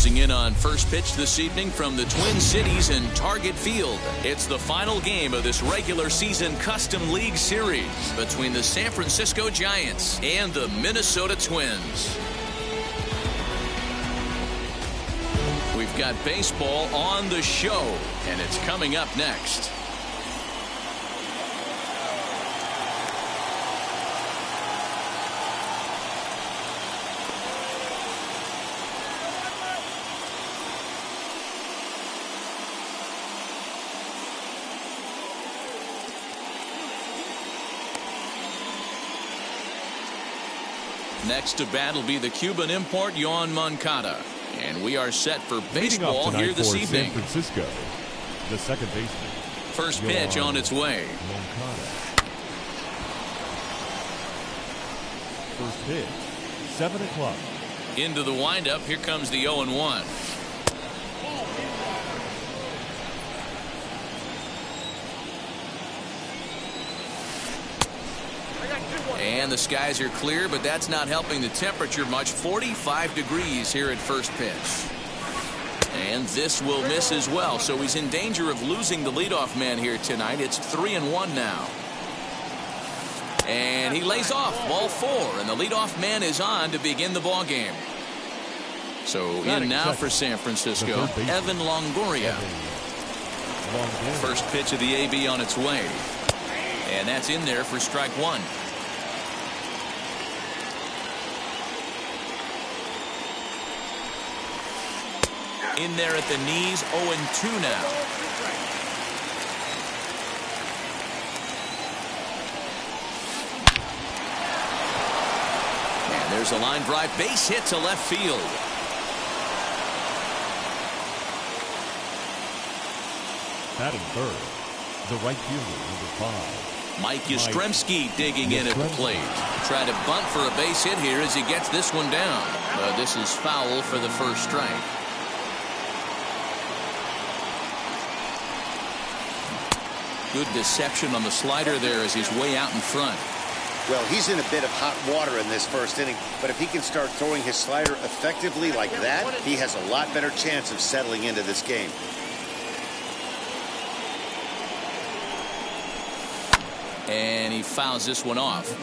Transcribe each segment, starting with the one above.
Closing in on first pitch this evening from the Twin Cities and Target Field. It's the final game of this regular season Custom League Series between the San Francisco Giants and the Minnesota Twins. We've got baseball on the show, and it's coming up next. Next to bat will be the Cuban import Yoan Moncada. And we are set for baseball here this evening. San Francisco, the second baseman. First pitch on its way. Moncada. First pitch, 7 o'clock. Into the windup. Here comes the 0-1. And the skies are clear, but that's not helping the temperature much. 45 degrees here at first pitch. And this will miss as well, so he's in danger of losing the leadoff man here tonight. It's 3-1 now. And he lays off ball 4, and the leadoff man is on to begin the ball game. So in now for San Francisco, Evan Longoria. First pitch of the AB on its way. And that's in there for strike 1. In there at the knees, 0-2 now. And there's a line drive, base hit to left field. Batting third, the right fielder, number 5. Mike Yastrzemski digging in at the plate. Try to bunt for a base hit here as he gets this one down. This is foul for the first strike. Good deception on the slider there as he's way out in front. Well, he's in a bit of hot water in this first inning, but if he can start throwing his slider effectively like that, he has a lot better chance of settling into this game. And he fouls this one off.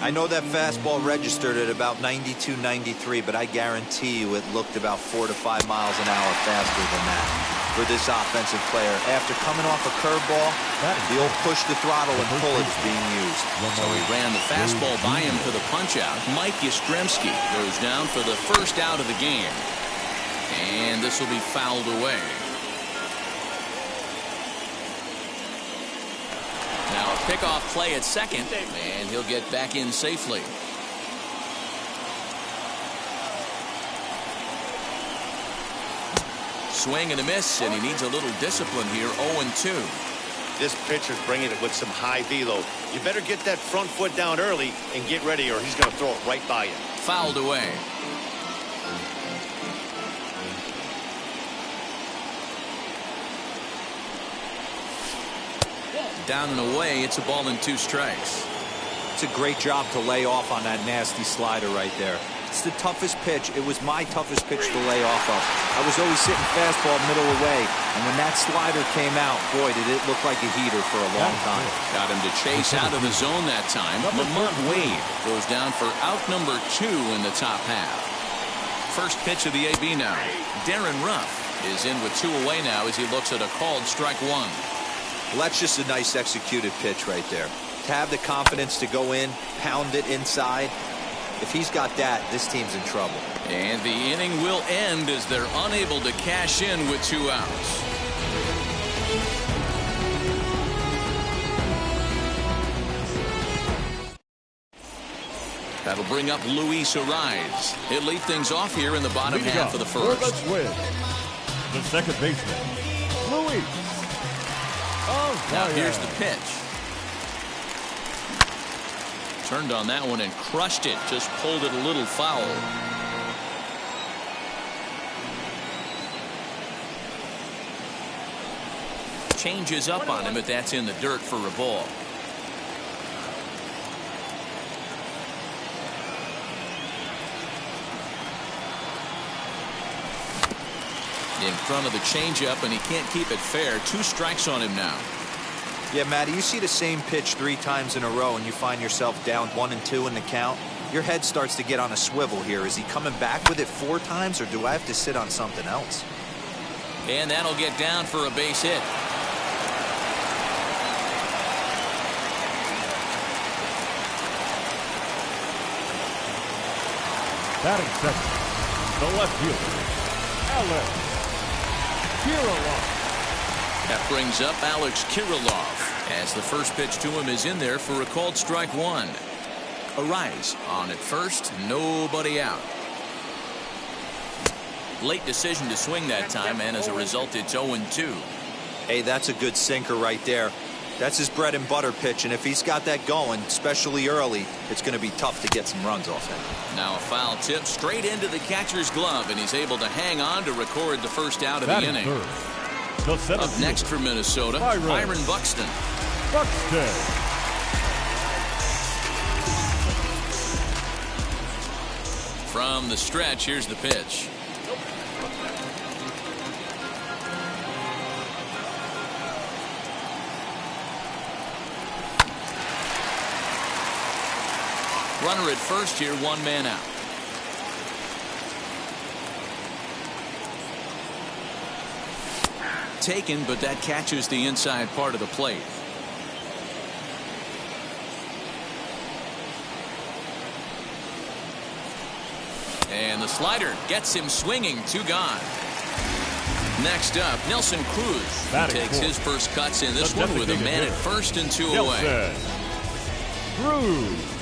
I know that fastball registered at about 92, 93, but I guarantee you it looked about 4 to 5 miles an hour faster than that for this offensive player. After coming off a curveball, the old push the throttle and pull is being used. So he ran the fastball by him for the punch-out. Mike Yastrzemski goes down for the first out of the game. And this will be fouled away. Now a pickoff play at second, and he'll get back in safely. Swing and a miss, and he needs a little discipline here. 0-2. This pitcher's bringing it with some high velo. You better get that front foot down early and get ready, or he's going to throw it right by you. Fouled away. Down and away. It's a ball and 2 strikes. It's a great job to lay off on that nasty slider right there. It's the toughest pitch. It was my toughest pitch to lay off of. I was always sitting fastball middle away, and when that slider came out, boy, did it look like a heater for a long time. Got him to chase out of the zone that time. Lamont Wade goes down for out number 2 in the top half. First pitch of the AB now. Darren Ruff is in with 2 away now as he looks at a called strike 1. Well, that's just a nice executed pitch right there. To have the confidence to go in, pound it inside. If he's got that, this team's in trouble. And the inning will end as they're unable to cash in with 2 outs. That'll bring up Luis Ariz. He'll lead things off here in the bottom half of the first. The second baseman, Luis. Now here's the pitch. Turned on that one and crushed it. Just pulled it a little foul. Changes up on him, but that's in the dirt for a ball. In front of the changeup, and he can't keep it fair. 2 strikes on him now. Yeah, Matty, you see the same pitch 3 times in a row and you find yourself down 1-2 in the count. Your head starts to get on a swivel here. Is he coming back with it 4 times, or do I have to sit on something else? And that'll get down for a base hit. Batting second, the left fielder, Alex Kirilloff. That brings up Alex Kirilloff as the first pitch to him is in there for a called strike 1. A rise on at first, nobody out. Late decision to swing that time, and as a result, it's 0-2. Hey, that's a good sinker right there. That's his bread and butter pitch, and if he's got that going, especially early, it's going to be tough to get some runs off him. Now a foul tip straight into the catcher's glove, and he's able to hang on to record the first out of the inning. Third, up next for Minnesota, Byron Buxton. From the stretch, here's the pitch. Runner at first here, 1 man out. Taken, but that catches the inside part of the plate. And the slider gets him swinging. 2 gone. Next up, Nelson Cruz. He takes his first cuts in this one with a man at first and 2 away. Cruz.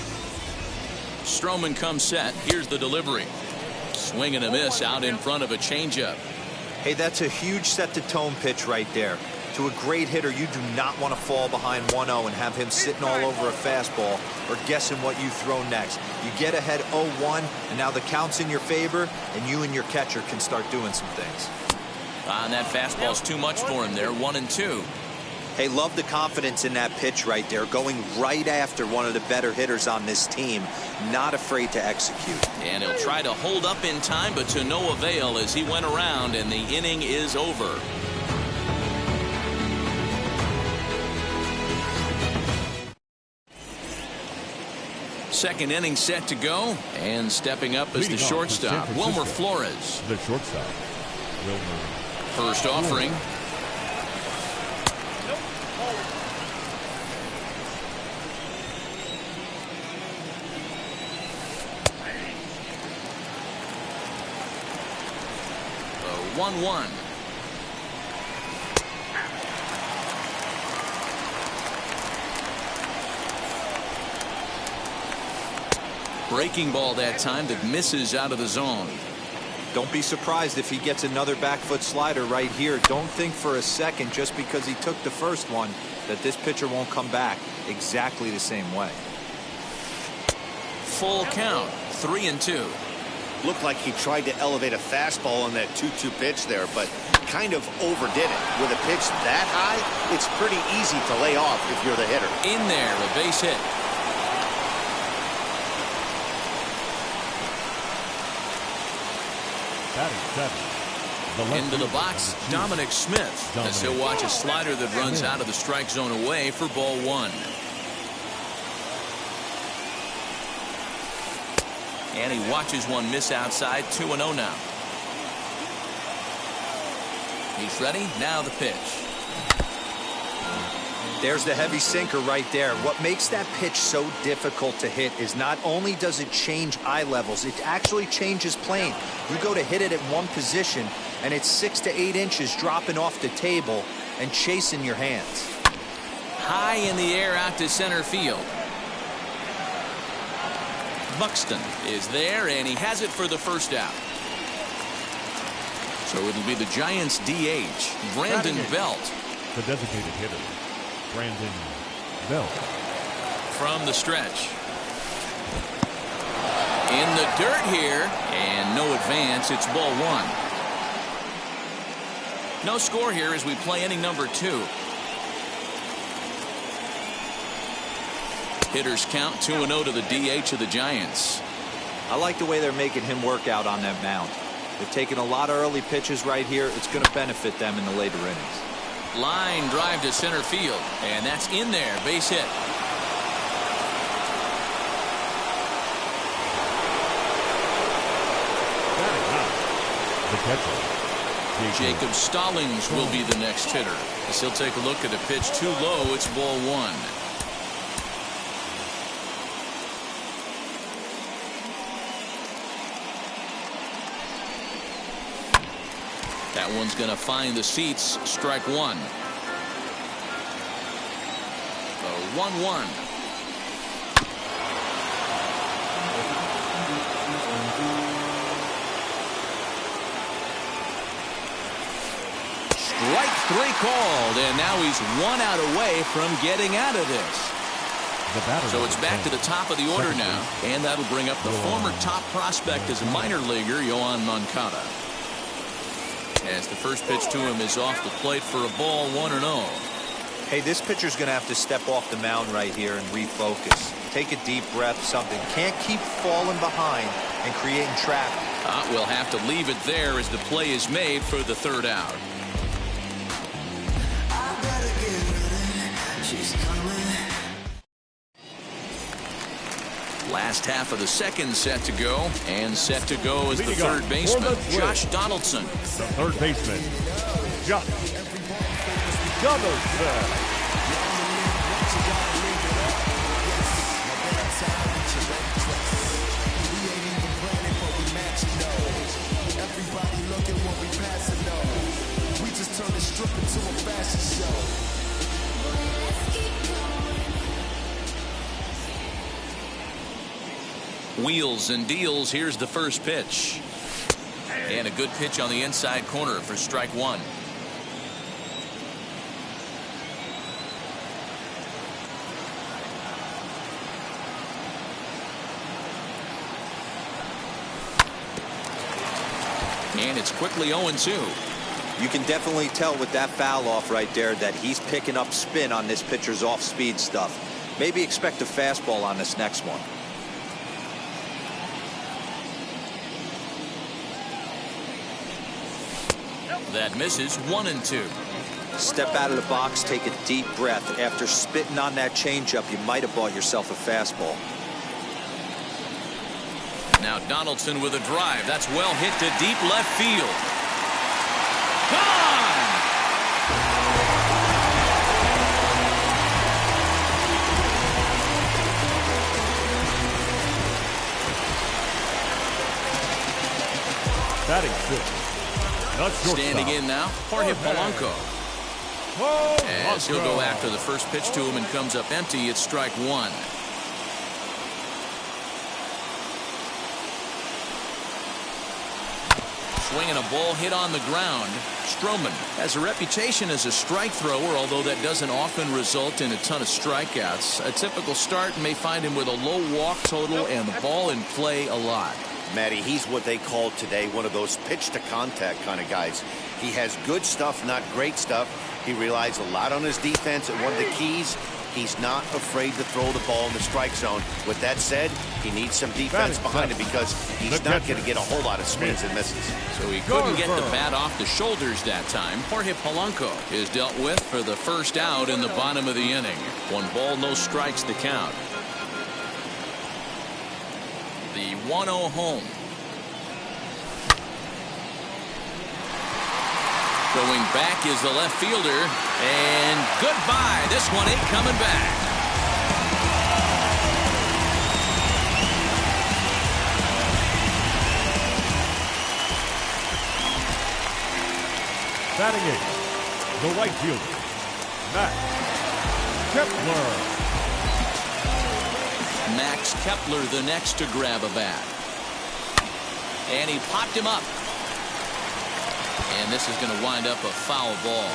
Stroman comes set. Here's the delivery. Swing and a miss out in front of a changeup. Hey, that's a huge set-the-tone pitch right there. To a great hitter, you do not want to fall behind 1-0 and have him sitting all over a fastball or guessing what you throw next. You get ahead 0-1, and now the count's in your favor, and you and your catcher can start doing some things. And that fastball's too much for him there, 1-2. Hey, love the confidence in that pitch right there, going right after one of the better hitters on this team, not afraid to execute. And he'll try to hold up in time, but to no avail as he went around, and the inning is over. Second inning set to go, and stepping up is the shortstop, Wilmer Flores. The shortstop, Wilmer. First offering. The 1-1. Breaking ball that time that misses out of the zone. Don't be surprised if he gets another back foot slider right here. Don't think for a second, just because he took the first one, that this pitcher won't come back exactly the same way. Full count, 3-2. Looked like he tried to elevate a fastball on that 2-2 pitch there, but kind of overdid it. With a pitch that high, it's pretty easy to lay off if you're the hitter. In there, a base hit. Into the box, Dominic Smith, as he'll watch a slider that runs out of the strike zone away for ball 1. And he watches one miss outside, 2-0 now. He's ready, now the pitch. There's the heavy sinker right there. What makes that pitch so difficult to hit is not only does it change eye levels, it actually changes plane. You go to hit it at one position, and it's 6 to 8 inches dropping off the table and chasing your hands. High in the air out to center field. Buxton is there, and he has it for the first out. So it'll be the Giants' DH, Brandon Belt. The designated hitter, Brandon Belt. From the stretch. In the dirt here, and no advance. It's ball 1. No score here as we play inning number 2. Hitters count 2-0 to the DH of the Giants. I like the way they're making him work out on that mound. They're taking a lot of early pitches right here. It's going to benefit them in the later innings. Line drive to center field, and that's in there. Base hit. The catcher, Jacob Stallings will be the next hitter, as he'll take a look at a pitch too low. It's ball one. That one's going to find the seats. Strike one. The 1-1. Strike three called, and now he's 1 out away from getting out of this. So it's back to the top of the order now, and that'll bring up the former top prospect as a minor leaguer, Yoan Moncada. As the first pitch to him is off the plate for a ball, 1-0. Hey, this pitcher's going to have to step off the mound right here and refocus. Take a deep breath, something. Can't keep falling behind and creating traffic. We'll have to leave it there as the play is made for the third out. Last half of the second set to go, and set to go is the third baseman, Josh Donaldson. The third baseman, Josh Donaldson. Wheels and deals. Here's the first pitch. And a good pitch on the inside corner for strike one. And it's quickly 0-2. You can definitely tell with that foul off right there that he's picking up spin on this pitcher's off-speed stuff. Maybe expect a fastball on this next one. That misses. 1-2. Step out of the box, take a deep breath. After spitting on that changeup, you might have bought yourself a fastball. Now Donaldson with a drive. That's well hit to deep left field. Gone! Batting fifth. Standing in now, Jorge Polanco. As he'll go after the first pitch to him and comes up empty, it's strike one. Swinging a ball hit on the ground. Stroman has a reputation as a strike thrower, although that doesn't often result in a ton of strikeouts. A typical start may find him with a low walk total and the ball in play a lot. Matty, he's what they call today one of those pitch to contact kind of guys. He has good stuff, not great stuff. He relies a lot on his defense, and one of the keys, he's not afraid to throw the ball in the strike zone. With that said, he needs some defense behind him because he's not going to get a whole lot of swings and misses. So he couldn't get the bat off the shoulders that time. Jorge Polanco is dealt with for the first out in the bottom of the inning. 1 ball, no strikes to count. The 1-0 home. Going back is the left fielder, and goodbye. This one ain't coming back. Batting eighth, the right fielder, Max Kepler. Max Kepler the next to grab a bat. And he popped him up. And this is going to wind up a foul ball.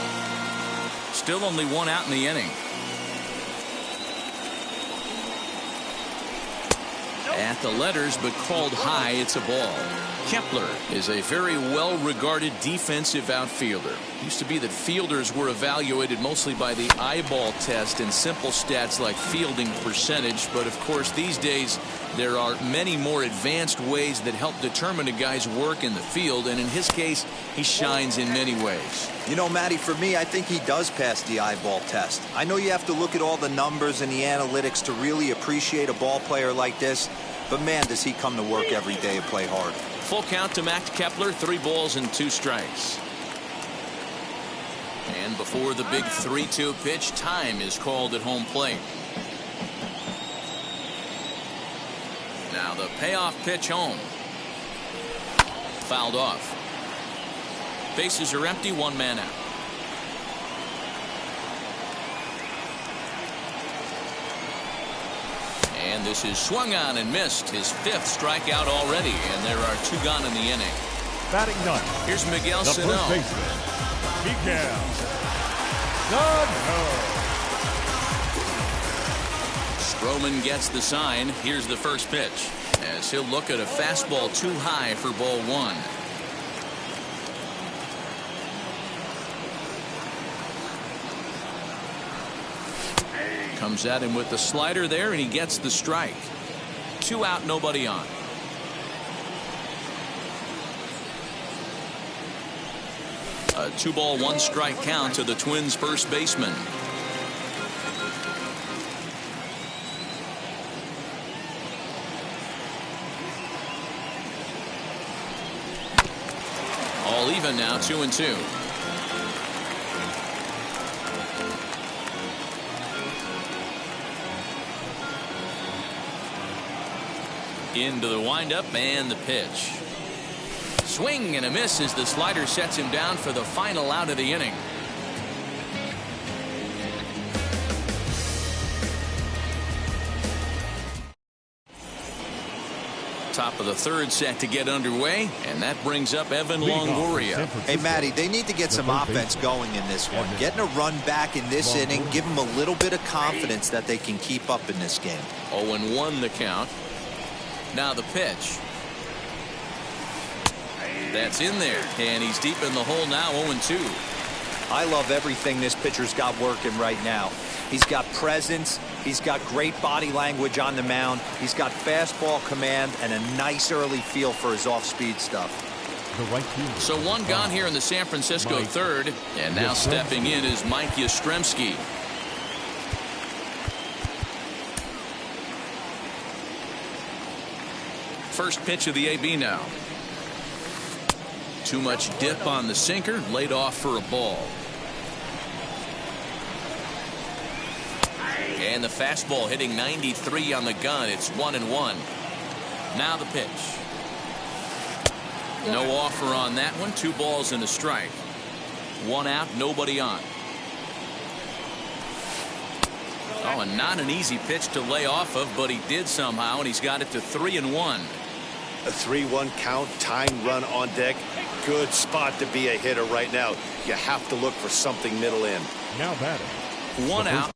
Still only 1 out in the inning. At the letters, but called high, it's a ball. Kepler is a very well-regarded defensive outfielder. Used to be that fielders were evaluated mostly by the eyeball test and simple stats like fielding percentage. But of course, these days there are many more advanced ways that help determine a guy's work in the field. And in his case, he shines in many ways. You know, Matty, for me, I think he does pass the eyeball test. I know you have to look at all the numbers and the analytics to really appreciate a ball player like this. But man, does he come to work every day and play hard. Full count to Max Kepler. 3 balls and 2 strikes. And before the big 3-2 pitch, time is called at home plate. Now the payoff pitch home. Fouled off. Bases are empty, 1 man out. And this is swung on and missed. His 5th strikeout already, and there are 2 gone in the inning. Batting ninth. Here's Miguel The Sano. first baseman, Miguel Sano. Stroman gets the sign. Here's the first pitch, as he'll look at a fastball too high for ball 1. Comes at him with the slider there, and he gets the strike. 2 out, nobody on. A 2-ball, 1-strike count to the Twins' first baseman. All even now, 2-2. Into the windup and the pitch. Swing and a miss as the slider sets him down for the final out of the inning. Top of the 3rd set to get underway, and that brings up Evan Longoria. Hey, Matty, they need to get some offense going in this one. Getting a run back in this inning, give them a little bit of confidence that they can keep up in this game. 0-1 the count. Now the pitch. That's in there, and he's deep in the hole now. 0-2. I love everything this pitcher's got working right now. He's got presence. He's got great body language on the mound. He's got fastball command and a nice early feel for his off-speed stuff. The right fielder. So 1 gone here in the San Francisco 3rd, and now stepping in is Mike Yastrzemski. First pitch of the AB now. Too much dip on the sinker, laid off for a ball. And the fastball hitting 93 on the gun. It's 1-1. Now the pitch. No offer on that one. 2 balls and a strike. 1 out, nobody on. Oh, and not an easy pitch to lay off of, but he did somehow, and he's got it to 3-1. A 3-1 count, tying run on deck. Good spot to be a hitter right now. You have to look for something middle in. Now batting. 1 out.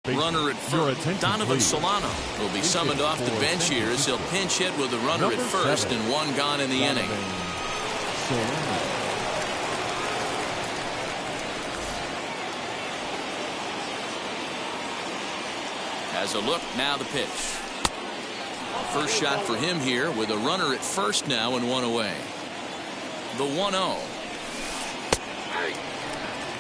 Runner at first. Donovan Solano will be summoned off the bench here as he'll pinch hit with a runner at first and 1 gone in the inning. Has a look, now the pitch. First shot for him here with a runner at first now and 1 away. The 1-0.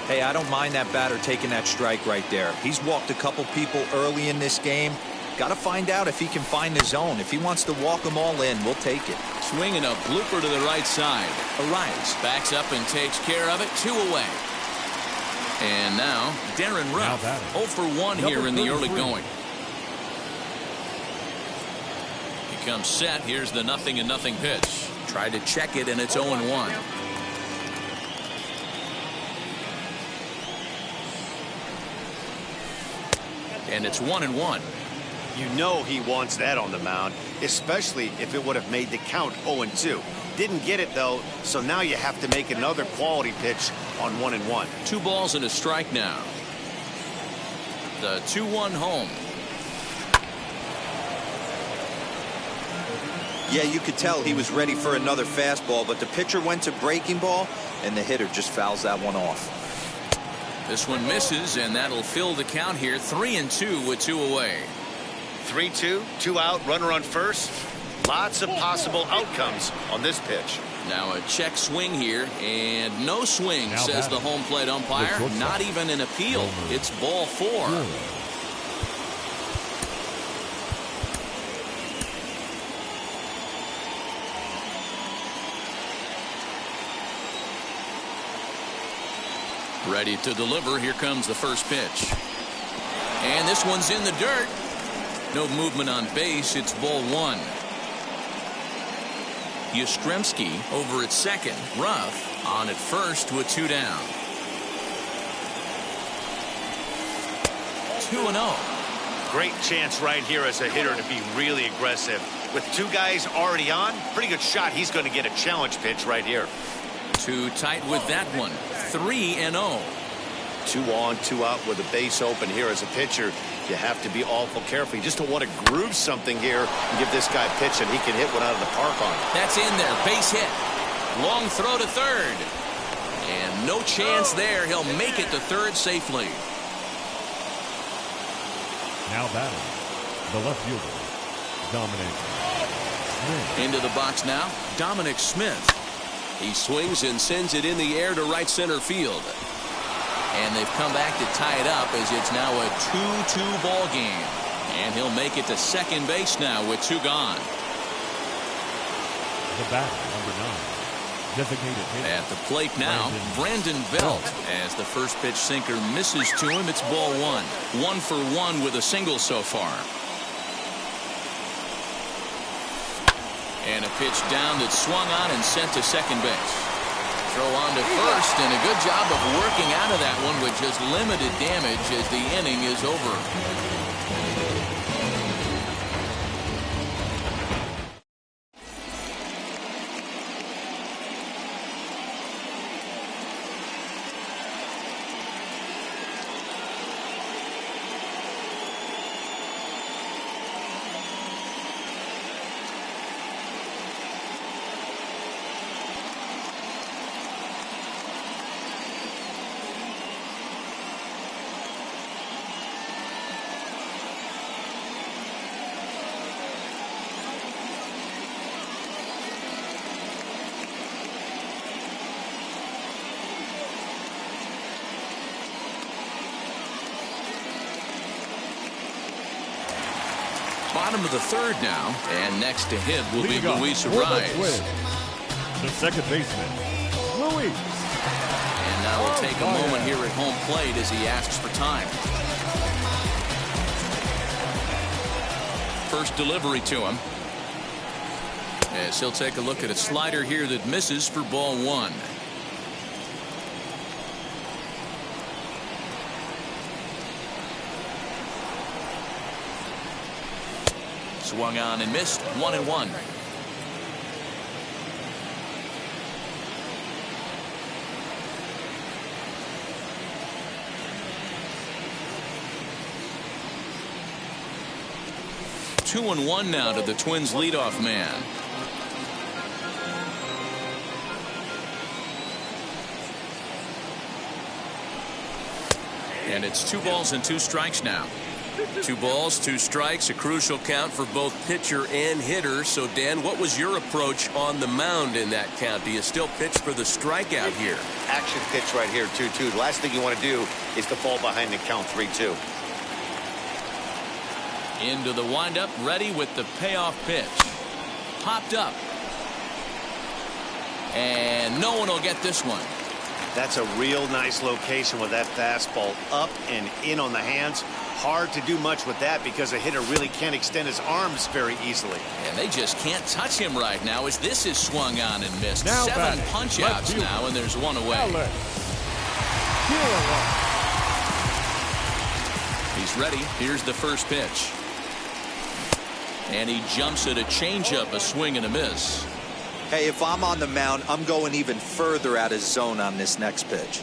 Hey, I don't mind that batter taking that strike right there. He's walked a couple people early in this game. Got to find out if he can find the zone. If he wants to walk them all in, we'll take it. Swinging a blooper to the right side. Arias backs up and takes care of it. 2 away. And now Darren Ruff 0 for 1 here in the early going. He comes set. Here's the 0-0 pitch. Tried to check it, and it's 0-1. And it's 1-1. You know he wants that on the mound, especially if it would have made the count 0-2. Didn't get it, though, so now you have to make another quality pitch on 1-1. 2 balls and a strike now. The 2-1 home. Yeah, you could tell he was ready for another fastball, but the pitcher went to breaking ball, and the hitter just fouls that one off. This one misses, and that'll fill the count here. 3-2 with 2 away. 3-2, 2 out, runner on first. Lots of possible outcomes on this pitch. Now a check swing here, and no swing, Now says the home plate umpire. Not even an appeal. It's ball 4. Ready to deliver. Here comes the first pitch. And this one's in the dirt. No movement on base. It's ball 1. Yastrzemski over at second. Ruff on at first with 2 down. 2-0. Great chance right here as a hitter to be really aggressive. With 2 guys already on, pretty good shot. He's going to get a challenge pitch right here. Too tight with that one. 3-0. 2 on, 2 out with a base open here as a pitcher. You have to be awful careful. You just don't want to groove something here and give this guy a pitch and he can hit one out of the park on it. That's in there. Base hit. Long throw to third. And no chance there. He'll make it to third safely. Now batting, the left fielder, Dominic Smith. Into the box now, Dominic Smith. He swings and sends it in the air to right center field. And they've come back to tie it up as it's now a 2-2 ball game. And he'll make it to second base now with 2 gone. The batter, number 9, designated hitter. At the plate now, Brandon Belt. As the first pitch sinker misses to him, it's ball 1. 1 for 1 with a single so far. And a pitch down that's swung on and sent to second base. Throw on to first, and a good job of working out of that one with just limited damage as the inning is over. Bottom of the third now, and next to him will be Luis Arraez. The second baseman, Luis. And now we'll take a moment here at home plate as he asks for time. First delivery to him. As he'll take a look at a slider here that misses for ball 1. Swung on and missed. 1-1. Two and 1 now to the Twins leadoff man. And it's 2 balls and 2 strikes now. 2 balls, 2 strikes, a crucial count for both pitcher and hitter. So, Dan, what was your approach on the mound in that count? Do you still pitch for the strikeout here? Action pitch right here, 2-2. The last thing you want to do is to fall behind and count 3-2. Into the windup, ready with the payoff pitch. Popped up. And no one will get this one. That's a real nice location with that fastball up and in on the hands. Hard to do much with that because a hitter really can't extend his arms very easily. And they just can't touch him right now as this is swung on and missed. Now 7 punch outs now, and there's 1 away. He's ready. Here's the first pitch. And he jumps at a changeup, a swing and a miss. Hey, if I'm on the mound, I'm going even further out of zone on this next pitch.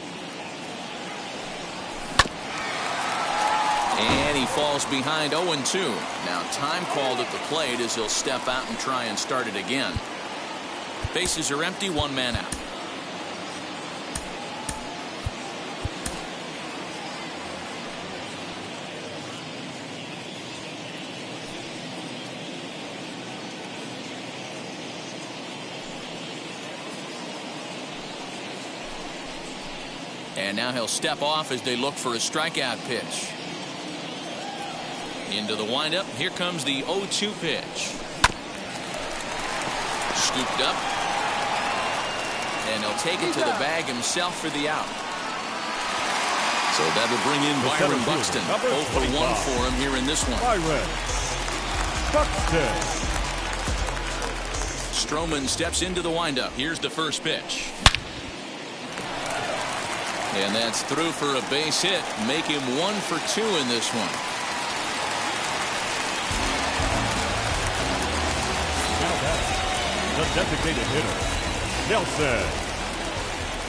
And he falls behind 0-2. Now time called at the plate as he'll step out and try and start it again. Bases are empty, one man out. And now he'll step off as they look for a strikeout pitch. Into the windup. Here comes the 0-2 pitch. Scooped up. And he'll take it to the bag himself for the out. So that'll bring in Byron Buxton. 0 for 1 for him here in this one. Byron Buxton. Stroman steps into the windup. Here's the first pitch. And that's through for a base hit. Make him 1 for 2 in this one. Now that's the designated hitter, Nelson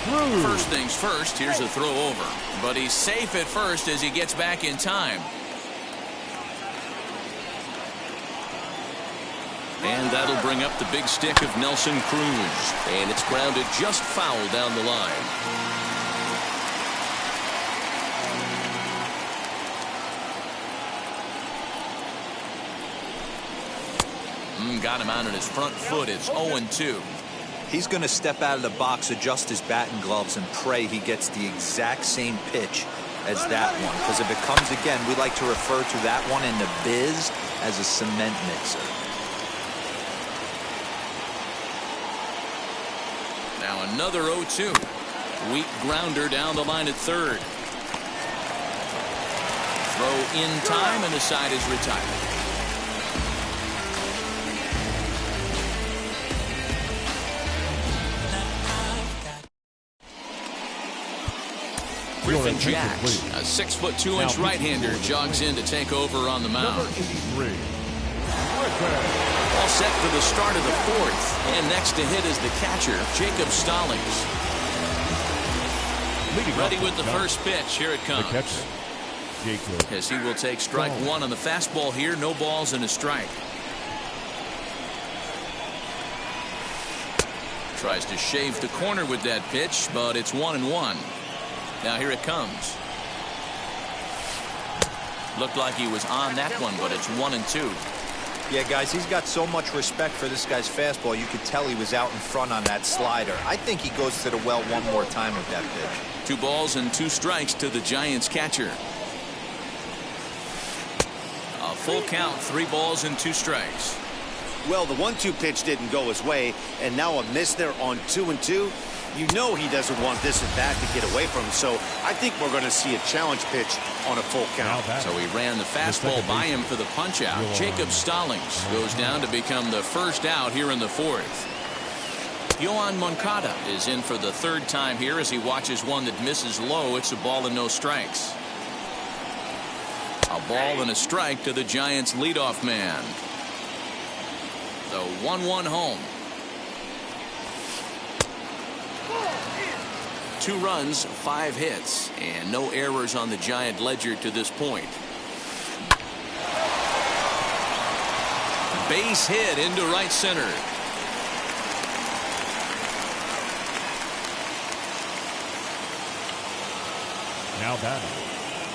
Cruz. First things first, here's a throw over. But he's safe at first as he gets back in time. And that'll bring up the big stick of Nelson Cruz. And it's grounded just foul down the line. Got him out on his front foot. It's 0-2. He's going to step out of the box, adjust his batting gloves, and pray he gets the exact same pitch as that one. Because if it comes again, we like to refer to that one in the biz as a cement mixer. Now another 0-2. Weak grounder down the line at third. Throw in time, and the side is retired. Griffin Jacks, a 6'2" right-hander, jogs in to take over on the mound. Number 83. All set for the start of the fourth. And next to hit is the catcher, Jacob Stallings. Ready with the first pitch. Here it comes. The catcher, Jacob. As he will take strike one on the fastball here. No balls and a strike. Tries to shave the corner with that pitch, but it's 1-1. Now here it comes. Looked like he was on that one, but it's 1-2. Yeah, guys, he's got so much respect for this guy's fastball. You could tell he was out in front on that slider. I think he goes to the well one more time with that pitch. 2 balls and 2 strikes to the Giants catcher. A full count, 3 balls and 2 strikes. Well, the 1-2 pitch didn't go his way, and now a miss there on 2-2. You know he doesn't want this at bat to get away from him, so I think we're going to see a challenge pitch on a full count. So he ran the fastball by him for the punch-out. Jacob Stallings goes down to become the first out here in the fourth. Yohan Moncada is in for the 3rd time here as he watches one that misses low. It's a ball and no strikes. A ball and a strike to the Giants leadoff man. The 1-1 home. 2 runs, 5 hits, and no errors on the Giant ledger to this point. Base hit into right center. Now batting,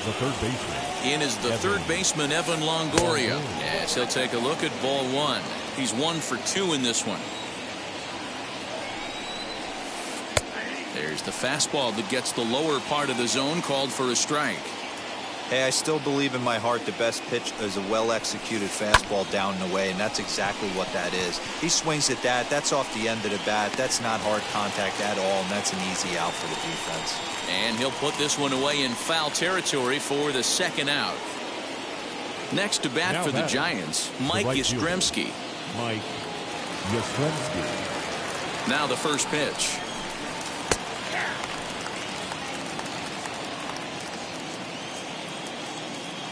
the third baseman. In is the third baseman, Evan Longoria. Yes, he'll take a look at ball 1. He's 1 for 2 in this one. There's the fastball that gets the lower part of the zone, called for a strike. Hey, I still believe in my heart the best pitch is a well-executed fastball down and away, and that's exactly what that is. He swings at that. That's off the end of the bat. That's not hard contact at all, and that's an easy out for the defense. And he'll put this one away in foul territory for the 2nd out. Next to bat for the Giants, Mike Yastrzemski. Mike Yastrzemski. Now the first pitch.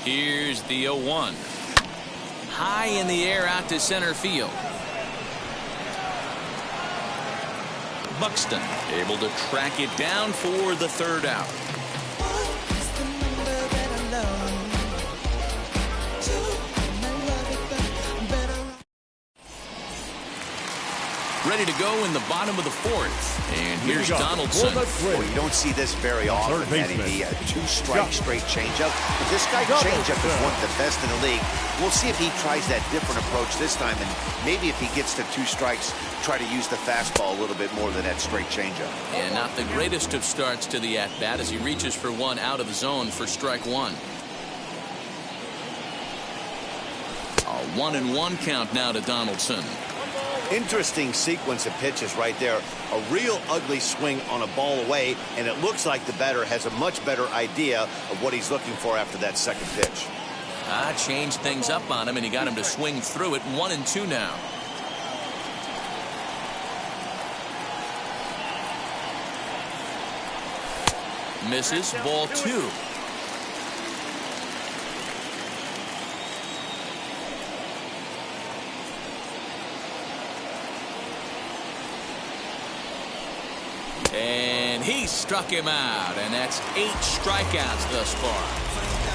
Here's the 0-1. High in the air out to center field. Buxton able to track it down for the 3rd out. Ready to go in the bottom of the fourth. And here's Donaldson. Well, you don't see this very often, Manny. The two-strike straight changeup. But this guy changeup is one of the best in the league. We'll see if he tries that different approach this time, and maybe if he gets to 2 strikes, try to use the fastball a little bit more than that straight changeup. And not the greatest of starts to the at-bat as he reaches for one out of the zone for strike 1. A 1-1 count now to Donaldson. Interesting sequence of pitches right there. A real ugly swing on a ball away, and it looks like the batter has a much better idea of what he's looking for after that second pitch. Changed things up on him, and he got him to swing through it. 1-2 now. Misses. Ball 2. And he struck him out, and that's 8 strikeouts thus far.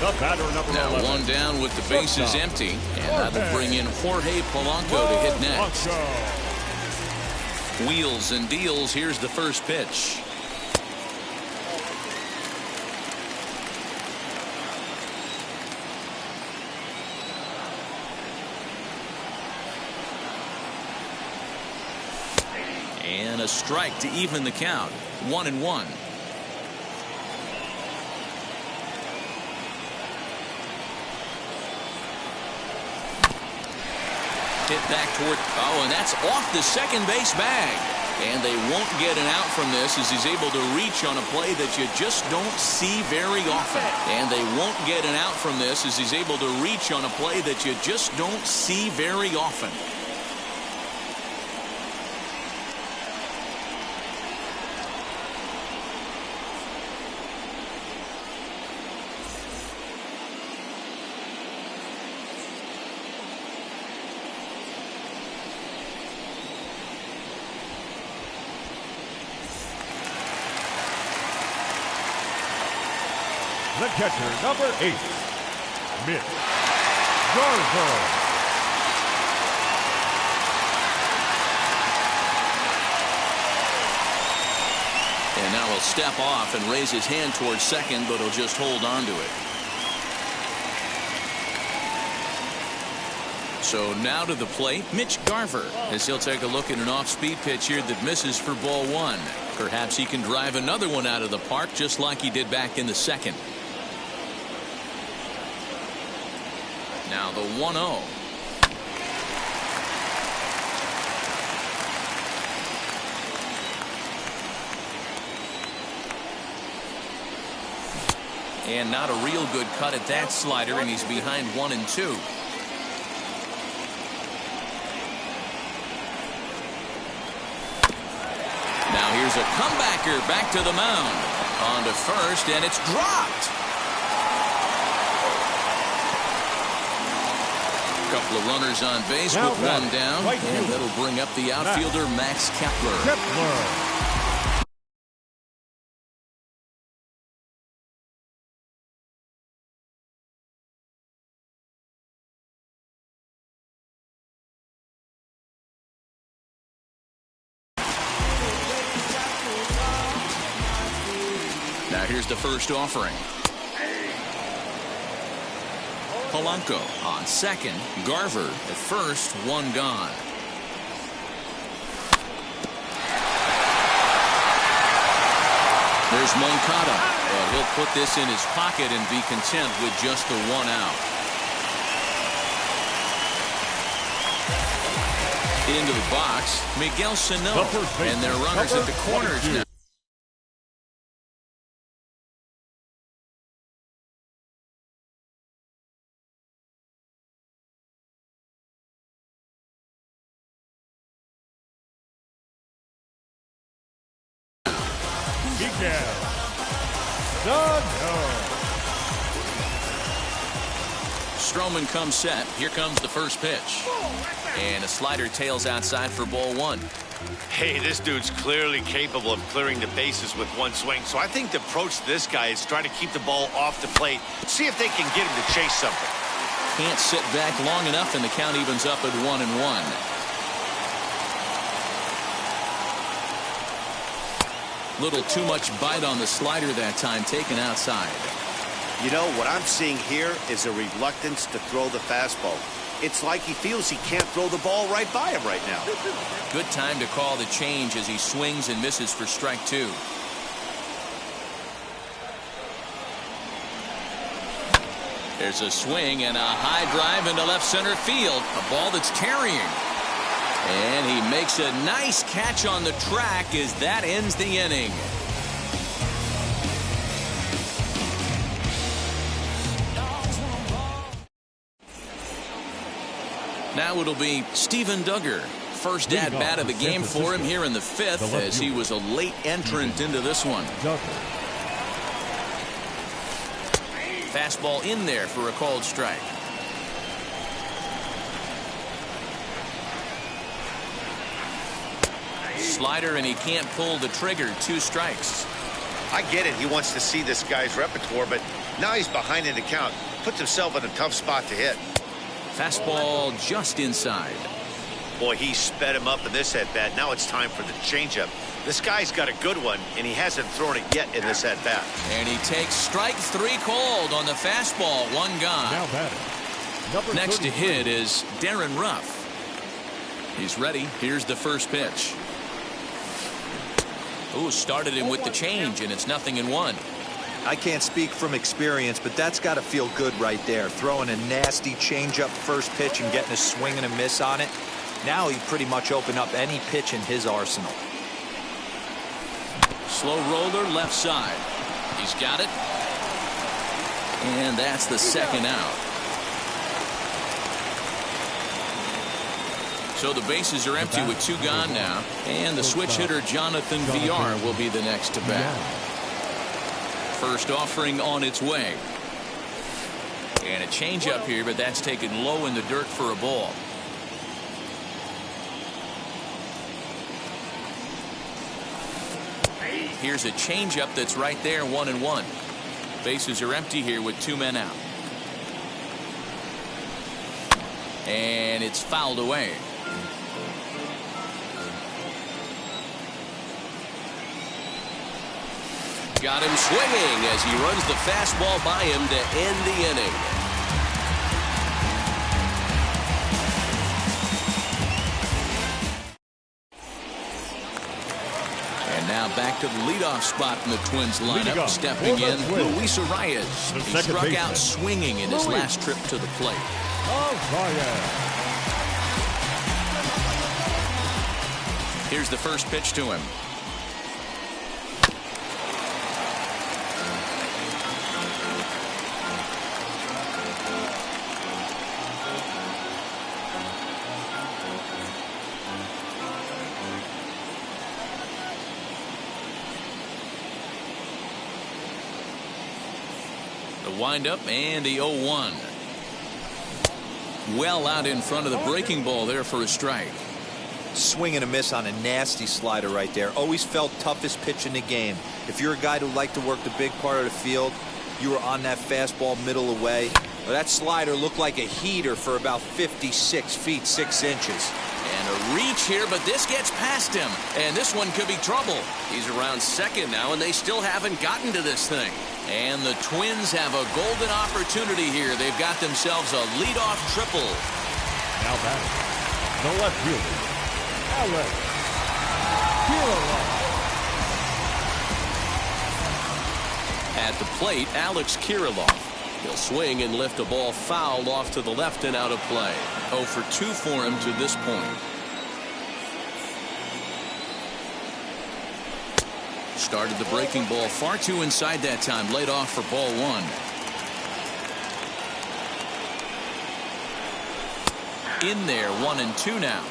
The batter, number now 11. 1 down with the bases empty, and that'll bring in Jorge Polanco to hit next. Wheels and deals. Here's the first pitch. And a strike to even the count. 1-1. Hit back toward, and that's off the second base bag. And they won't get an out from this as he's able to reach on a play that you just don't see very often. And they won't get an out from this as he's able to reach on a play that you just don't see very often. The catcher, number 8, Mitch Garver. And now he'll step off and raise his hand towards second, but he'll just hold on to it. So now to the plate, Mitch Garver, as he'll take a look at an off-speed pitch here that misses for ball 1. Perhaps he can drive another one out of the park just like he did back in the second. Now the 1-0. And not a real good cut at that slider, and he's behind 1-2. Now here's a comebacker back to the mound. On to first, and it's dropped. Couple of runners on base with one down, and that'll bring up the outfielder Max Kepler. Now here's the first offering. Polanco on second. Garver at first. One gone. There's Moncada. But he'll put this in his pocket and be content with just the 1 out. Into the box, Miguel Sano. And their runners at the corners now. Stroman comes set. Here comes the first pitch. And a slider tails outside for ball 1. Hey, this dude's clearly capable of clearing the bases with one swing. So I think the approach to this guy is try to keep the ball off the plate. See if they can get him to chase something. Can't sit back long enough, and the count evens up at 1-1. Little too much bite on the slider that time, taken outside. You know, what I'm seeing here is a reluctance to throw the fastball. It's like he feels he can't throw the ball right by him right now. Good time to call the change as he swings and misses for strike 2. There's a swing and a high drive into left center field. A ball that's carrying. And he makes a nice catch on the track as that ends the inning. Now it'll be Steven Duggar. First at bat of the game for him here in the 5th, as he was a late entrant into this one. Fastball in there for a called strike. Slider, and he can't pull the trigger. 2 strikes. I get it. He wants to see this guy's repertoire, but now he's behind in the count. Puts himself in a tough spot to hit. Fastball just inside. Boy, he sped him up in this at-bat. Now it's time for the changeup. This guy's got a good one, and he hasn't thrown it yet in this at-bat. And he takes strike 3 called on the fastball. 1 gone. Now batting. Next to hit is Darren Ruff. He's ready. Here's the first pitch. Ooh, started him with the change, and it's 0-1. I can't speak from experience, but that's got to feel good right there. Throwing a nasty changeup first pitch and getting a swing and a miss on it. Now he pretty much opened up any pitch in his arsenal. Slow roller left side. He's got it. And that's the second out. So the bases are empty with 2 gone now. And the switch hitter Jonathan Villar will be the next to bat. First offering on its way. And a changeup here, but that's taken low in the dirt for a ball. Here's a changeup that's right there, 1-1. Bases are empty here with 2 men out. And it's fouled away. Got him swinging as he runs the fastball by him to end the inning. And now back to the leadoff spot in the Twins lineup. Stepping in, Luis Arias. He struck out swinging in his last trip to the plate. Here's the first pitch to him. Windup and the 0-1. Well out in front of the breaking ball there for a strike. Swing and a miss on a nasty slider right there. Always felt toughest pitch in the game. If you're a guy who liked to work the big part of the field, you were on that fastball middle away. Well, that slider looked like a heater for about 56 feet 6 inches. And a reach here, but this gets past him. And this one could be trouble. He's around second now, and they still haven't gotten to this thing. And the Twins have a golden opportunity here. They've got themselves a leadoff triple. Now batting. The left fielder, Alex Kirilloff. At the plate, Alex Kirilloff. He'll swing and lift a ball fouled off to the left and out of play. 0 for 2 for him to this point. Started the breaking ball far too inside that time. Laid off for ball 1. In there, 1-2 now.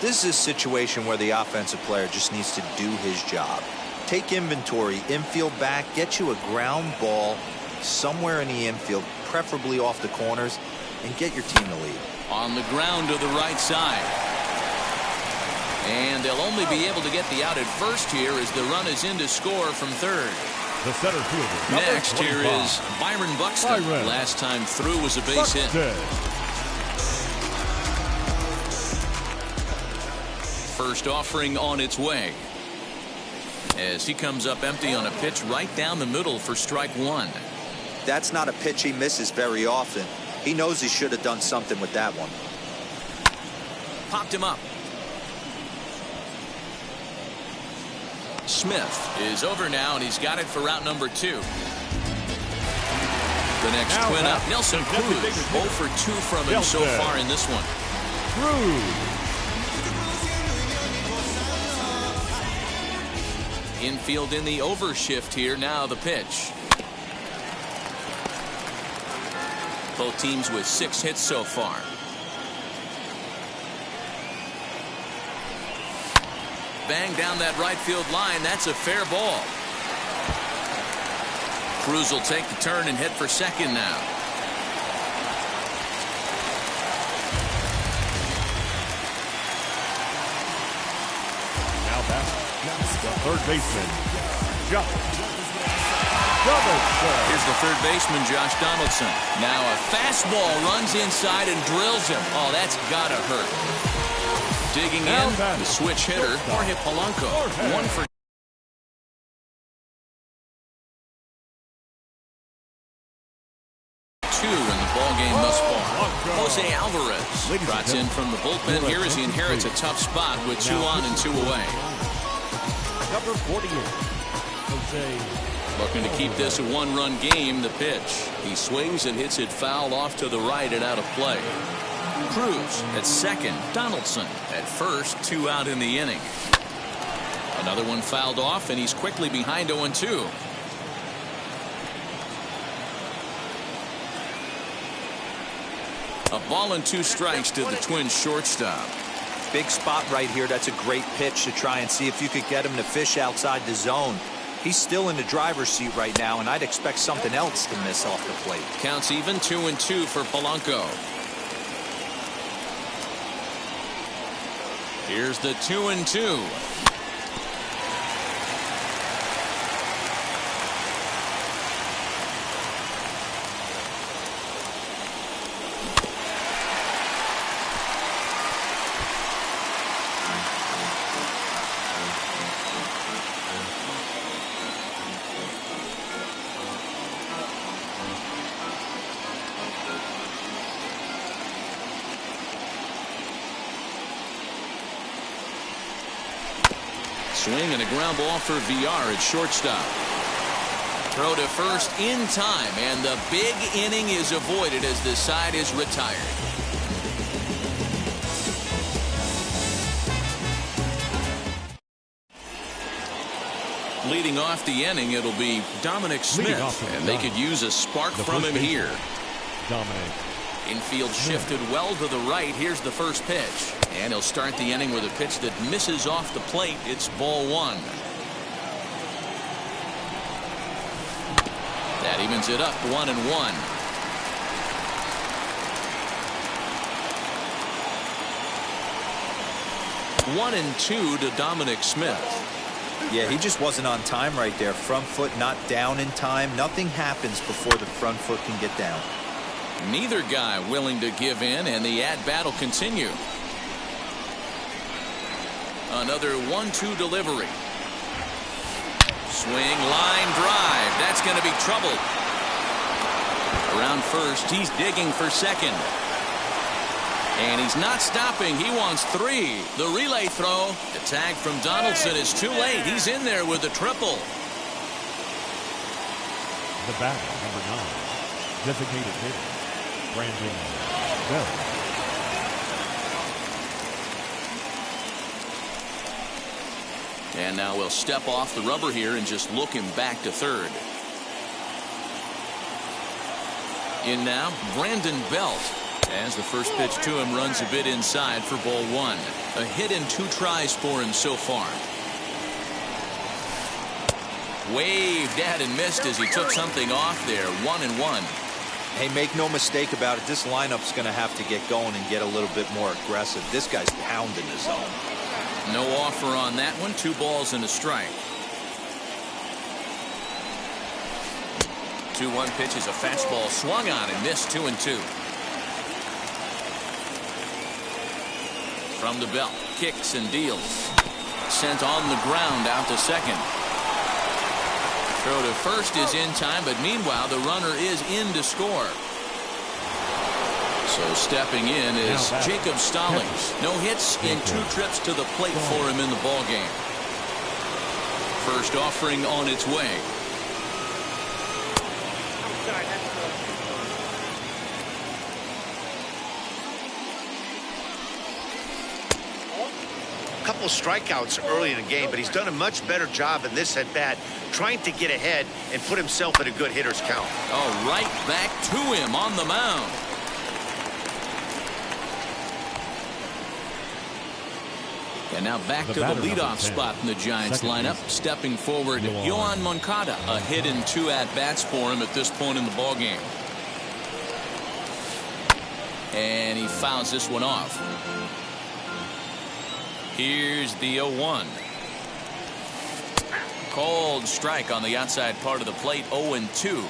This is a situation where the offensive player just needs to do his job. Take inventory, infield back, get you a ground ball somewhere in the infield, preferably off the corners, and get your team the lead. On the ground to the right side. And they'll only be able to get the out at first here as the run is in to score from third. The center fielder. Next here is Byron Buxton. Last time through was a base hit. First offering on its way. as he comes up empty on a pitch right down the middle for strike one. That's not a pitch he misses very often. He knows he should have done something with that one. Popped him up. Smith is over now, and he's got it for route number 2. The next Now twin up, back. Nelson The Cruz, designated 0 for 2 from him so Nelson far in this one. Cruz. Infield in the overshift here. Now the pitch. Both teams with 6 hits so far. Bang down that right field line. That's a fair ball. Cruz will take the turn and head for second now. Now back. The third baseman, Josh Donaldson. Here's the third baseman, Josh Donaldson. Now a fastball runs inside and drills him. Oh, that's gotta hurt. Digging in, the switch hitter, Jorge Polanco. 1 for 2 in the ballgame thus far. Jose Alvarez brought in from the bullpen here as he inherits a tough spot with 2 on and 2 away. Number 48, Jose. Looking to keep this a 1-run game. The pitch. He swings and hits it foul off to the right and out of play. Cruz at second. Donaldson at first. 2 out in the inning. Another one fouled off, and he's quickly behind 0-2. A ball and 2 strikes to the Twins shortstop. Big spot right here. That's a great pitch to try and see if you could get him to fish outside the zone. He's still in the driver's seat right now, and I'd expect something else to miss off the plate. Counts even. 2-2 for Polanco. Here's the 2-2. Swing and a ground ball for VR at shortstop. Throw to first in time, and the big inning is avoided as the side is retired. Leading off the inning, it'll be Dominic Smith, and they could use a spark from him here. Dominic. Infield shifted well to the right. Here's the first pitch. And he'll start the inning with a pitch that misses off the plate. It's ball 1. That evens it up 1-1. One and 2 to Dominic Smith. Yeah, he just wasn't on time right there. Front foot not down in time. Nothing happens before the front foot can get down. Neither guy willing to give in, and the at-bat will continue. Another 1-2 delivery. Swing, line drive. That's going to be trouble. Around first, he's digging for second. And he's not stopping. He wants 3. The relay throw. The tag from Donaldson is too late. He's in there with the triple. The batter, number 9, designated hitter, Brandon Bell. And now we'll step off the rubber here and just look him back to third. In now, Brandon Belt. As the first pitch to him runs a bit inside for ball 1. A hit in 2 tries for him so far. Waved at and missed as he took something off there. 1-1. Hey, make no mistake about it. This lineup's going to have to get going and get a little bit more aggressive. This guy's pounding the zone. No offer on that one. 2 balls and a strike. 2-1 pitch is a fastball swung on and missed. 2-2. From the belt, kicks and deals. Sent on the ground out to second. Throw to first is in time, but meanwhile the runner is in to score. So stepping in is Jacob Stallings. No hits in 2 trips to the plate for him in the ballgame. First offering on its way. Couple strikeouts early in the game, but he's done a much better job in this at bat, trying to get ahead and put himself in a good hitter's count. Oh, right back to him on the mound. And now back to the leadoff spot in the Giants lineup. Stepping forward, Yohan Moncada. A hit and 2 at-bats for him at this point in the ballgame. And he fouls this one off. Here's the 0-1. Cold strike on the outside part of the plate. 0-2.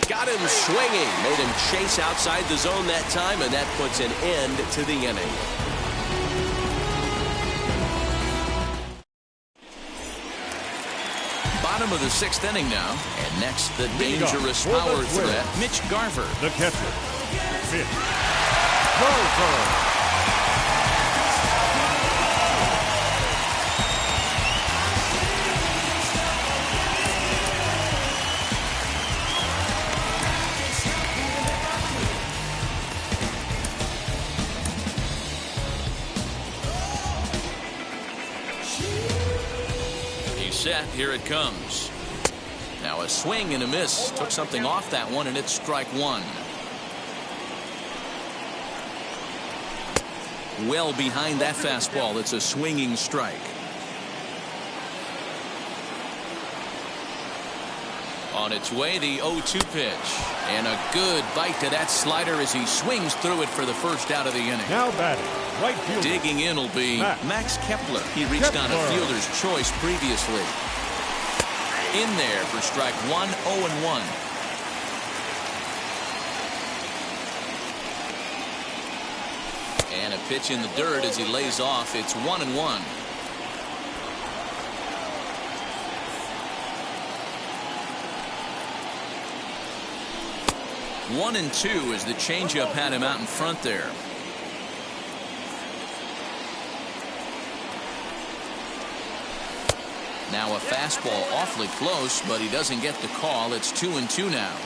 Got him swinging. Made him chase outside the zone that time, and that puts an end to the inning. Bottom of the 6th inning now. And next, the dangerous power threat, Mitch Garver. The catcher, Mitch Garver. Set. Here it comes. Now a swing and a miss. Took something off that one, and it's strike 1. Well behind that fastball. It's a swinging strike. On its way, the 0-2 pitch. And a good bite to that slider as he swings through it for the first out of the inning. Now batting, right fielder. Digging in will be Max Kepler. He reached on a fielder's choice previously. In there for strike 1, 0-1. And a pitch in the dirt as he lays off. It's 1-1. One and 2 as the changeup had him out in front there. Now a fastball awfully close, but he doesn't get the call. It's 2-2 now.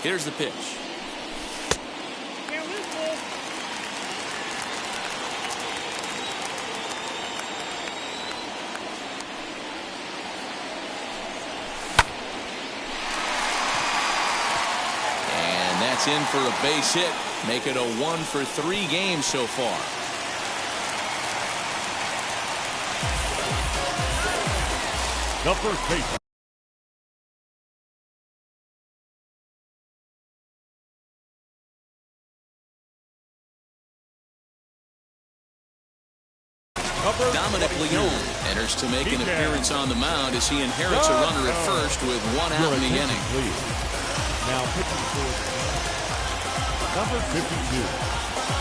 Here's the pitch. In for a base hit. Make it a 1-for-3 game so far. The first base. Dominic Leone enters to make an appearance on the mound as he inherits a runner at first with 1 out in the inning. Now pitching for number 52,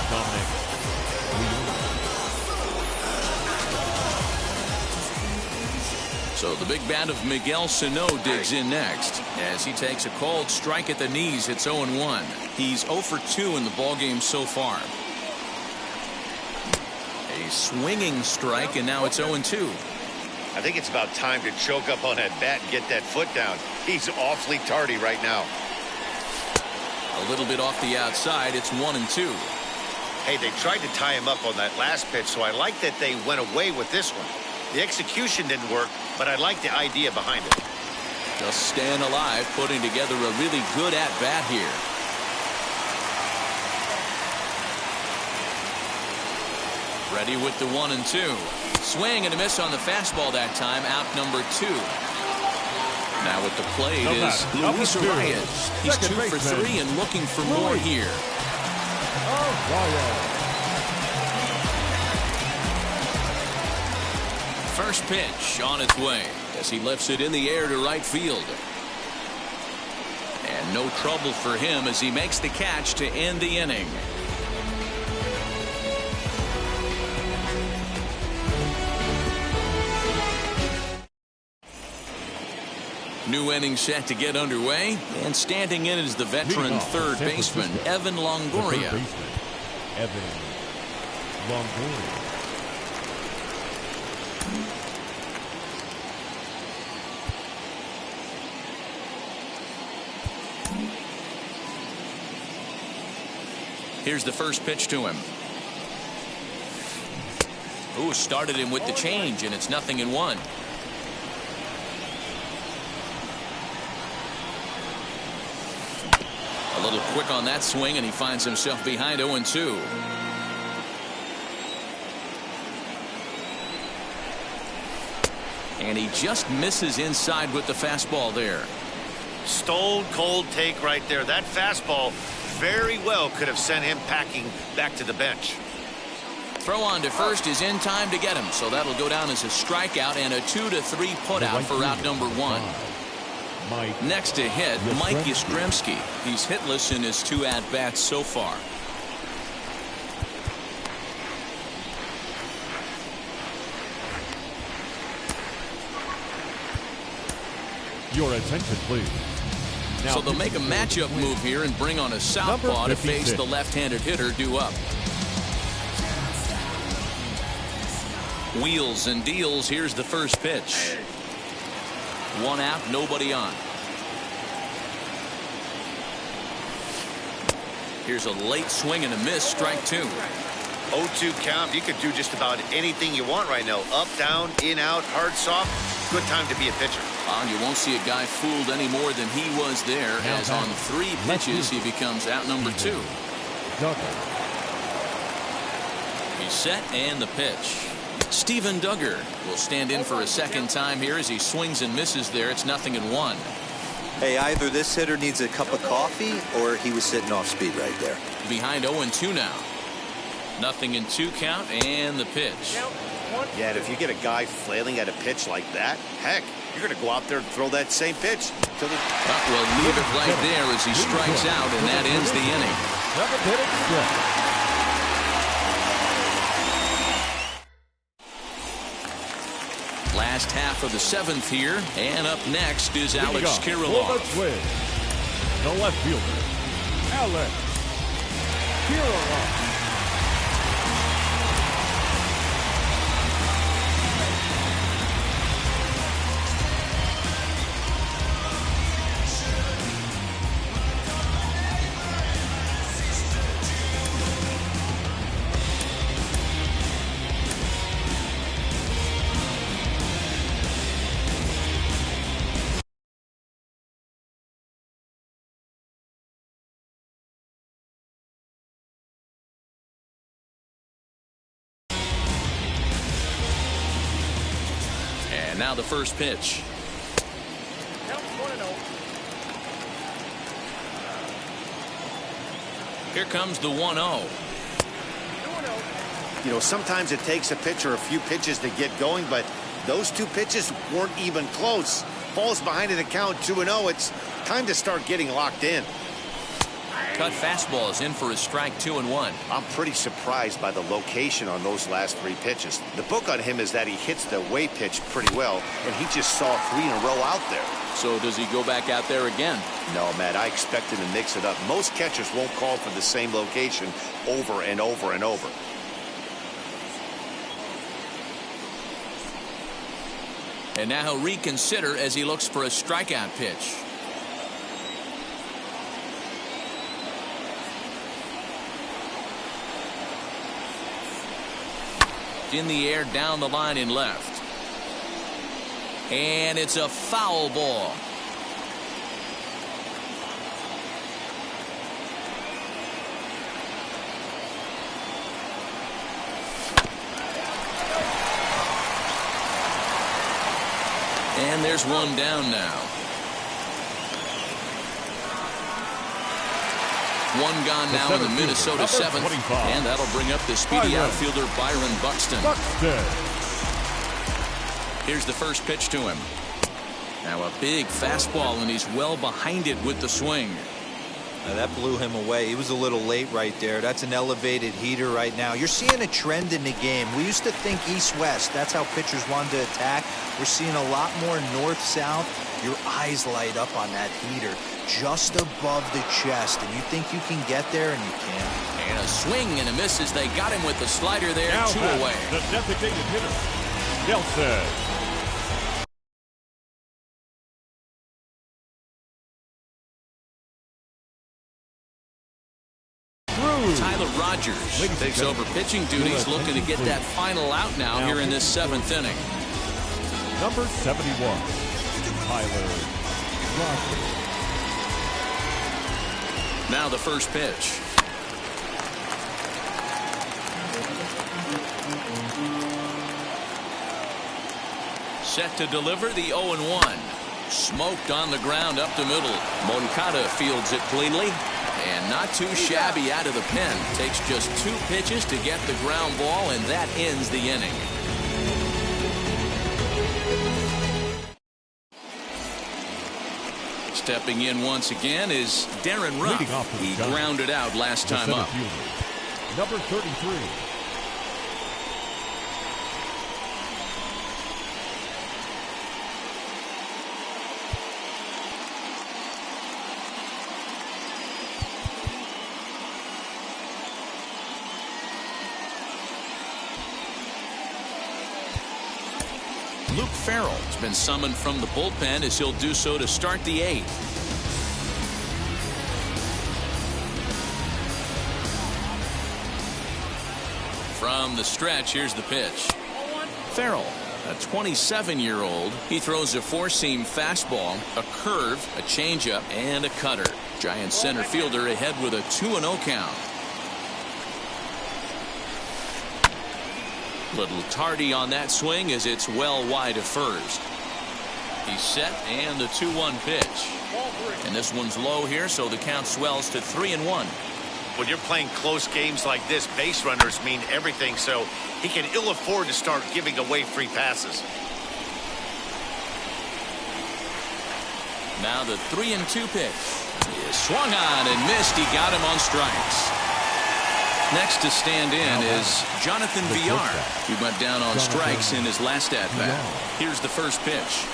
Dominic Leone. So the big bat of Miguel Sano digs in next as he takes a cold strike at the knees. It's 0-1. He's 0-for-2 in the ballgame so far. A swinging strike, and now it's 0-2. I think it's about time to choke up on that bat and get that foot down. He's awfully tardy right now. A little bit off the outside. It's 1-2. Hey, they tried to tie him up on that last pitch, so I like that they went away with this one. The execution didn't work, but I like the idea behind it. Just staying alive, putting together a really good at-bat here. Ready with the 1-2. Swing and a miss on the fastball that time. Out number 2. Now at the plate is Luis Arias. He's 2-for-3 and looking for more here. First pitch on its way as he lifts it in the air to right field. And no trouble for him as he makes the catch to end the inning. New inning set to get underway, and standing in is the veteran third baseman, Evan Longoria. Evan Longoria. Here's the first pitch to him. Ooh, started him with the change, and it's 0-1. A little quick on that swing, and he finds himself behind 0-2. And he just misses inside with the fastball there. Stone cold take right there. That fastball very well could have sent him packing back to the bench. Throw on to first is in time to get him, so that'll go down as a strikeout and a 2-3 putout for out number 1. Next to hit, Mike Yastrzemski. He's hitless in his 2 at-bats so far. Your attention, please. Now, so they'll make a matchup move here and bring on a southpaw to face the left-handed hitter due up. Wheels and deals. Here's the first pitch. 1 out, nobody on. Here's a late swing and a miss, strike 2. 0-2 count. You could do just about anything you want right now. Up, down, in, out, hard, soft. Good time to be a pitcher. You won't see a guy fooled any more than he was there, as on 3 pitches he becomes out number 2. He's set, and the pitch. Steven Duggar will stand in for a second time here as he swings and misses there. It's 0-1. Hey, either this hitter needs a cup of coffee or he was sitting off speed right there. Behind 0-2 now. 0-2 count, and the pitch. Yeah, and if you get a guy flailing at a pitch like that, heck, you're going to go out there and throw that same pitch. Well, leave it right there as he strikes out, and that ends the inning. Last half of the 7th here, and up next is Alex Kirilloff. The left fielder, Alex Kirilloff. Now the first pitch. Here comes the 1-0. You know, sometimes it takes a pitcher a few pitches to get going, but those 2 pitches weren't even close. Falls behind in the count 2-0. It's time to start getting locked in. Cut fastball is in for a strike 2-1. I'm pretty surprised by the location on those last 3 pitches. The book on him is that he hits the away pitch pretty well, and he just saw 3 in a row out there. So does he go back out there again? No, Matt, I expect him to mix it up. Most catchers won't call for the same location over and over and over. And now he'll reconsider as he looks for a strikeout pitch. In the air, down the line in left. And it's a foul ball. And there's one down now. One gone now in the Minnesota 7th, and that'll bring up the speedy outfielder Byron Buxton. Here's the first pitch to him. Now a big fastball, and he's well behind it with the swing. That blew him away. He was a little late right there. That's an elevated heater right now. You're seeing a trend in the game. We used to think east-west. That's how pitchers wanted to attack. We're seeing a lot more north-south. Your eyes light up on that heater just above the chest, and you think you can get there, and you can't. And a swing and a miss as they got him with the slider there. Now 2 away. the designated hitter, Nelson. Tyler Rogers takes over pitching duties, looking to get that final out now here in this 7th inning. Number 71, Tyler Rogers. Now the first pitch. Set to deliver the 0-1. Smoked on the ground up the middle. Moncada fields it cleanly. And not too shabby out of the pen. Takes just 2 pitches to get the ground ball, and that ends the inning. Stepping in once again is Darren Ruff. He grounded out last time up. Number 33. Luke Farrell has been summoned from the bullpen as he'll do so to start the 8th. From the stretch, here's the pitch. Farrell, a 27-year-old. He throws a 4-seam fastball, a curve, a changeup, and a cutter. Giant center fielder ahead with a 2-0 count. Little tardy on that swing as it's well wide of first. He's set, and the 2-1 pitch. And this one's low here, so the count swells to 3-1. When you're playing close games like this, base runners mean everything, so he can ill afford to start giving away free passes. Now the 3-2 pitch. He swung on and missed. He got him on strikes. Next to stand in is Jonathan Villar, who went down on strikes in his last at-bat. Here's the first pitch.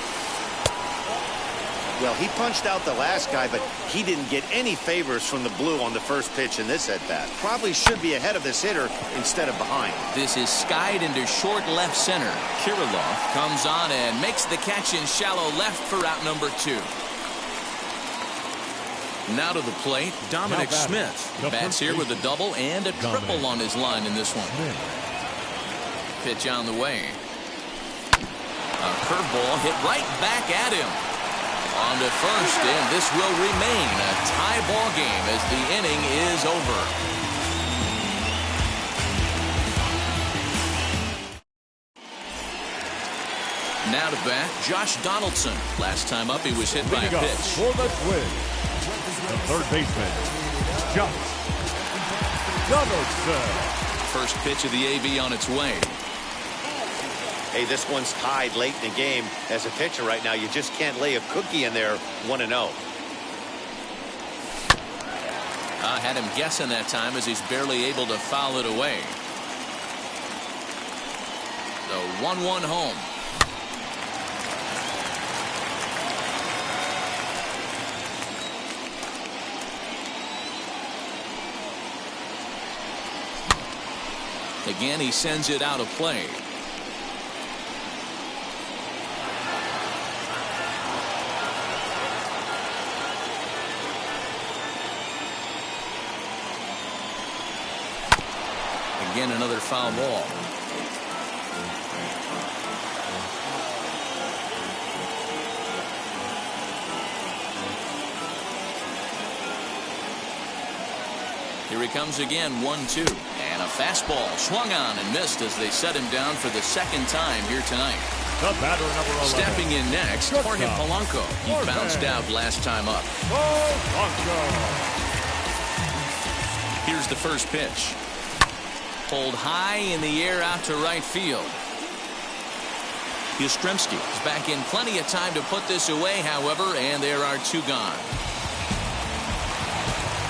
Well, he punched out the last guy, but he didn't get any favors from the blue on the first pitch in this at-bat. Probably should be ahead of this hitter instead of behind. This is skied into short left center. Kirilov comes on and makes the catch in shallow left for out number 2. Now to the plate, Dominic Smith bats here with a double and a triple on his line in this one. Pitch on the way. A curveball hit right back at him. On to first, and this will remain a tie ball game as the inning is over. Now to bat, Josh Donaldson. Last time up, he was hit by a pitch. For the Twins, the third baseman, Josh Donaldson. First pitch of the AV on its way. Hey, this one's tied late in the game. As a pitcher right now, you just can't lay a cookie in there 1-0. Had him guessing that time as he's barely able to foul it away. The 1-1 home. Again, he sends it out of play. Again, another foul ball. Here he comes again, 1-2. And a fastball swung on and missed as they set him down for the second time here tonight. The batter, number 11. Stepping in next, Jorge Polanco. He bounced out last time up. Polanco. Here's the first pitch. Pulled high in the air out to right field. Yastrzemski is back in plenty of time to put this away, however, and there are 2 gone.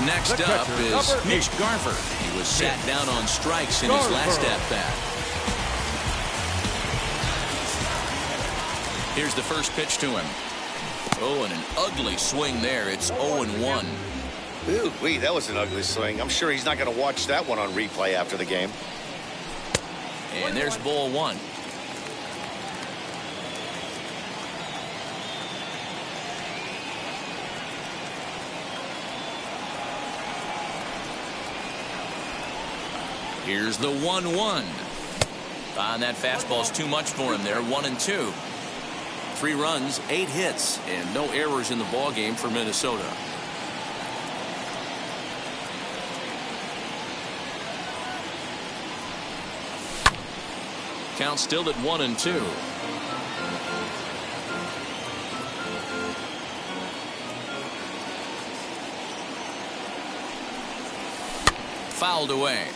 Next The up catcher, is number Mitch 8. Garver. He was sat down on strikes in his last at-bat. Here's the first pitch to him. Oh, and an ugly swing there. It's 0-1. Ooh, wee, that was an ugly swing. I'm sure he's not going to watch that one on replay after the game. And there's ball one. Here's the 1-1. And that fastball's too much for him there. 1-2. 3 runs, 8 hits, and no errors in the ball game for Minnesota. Count still at 1-2. Fouled away.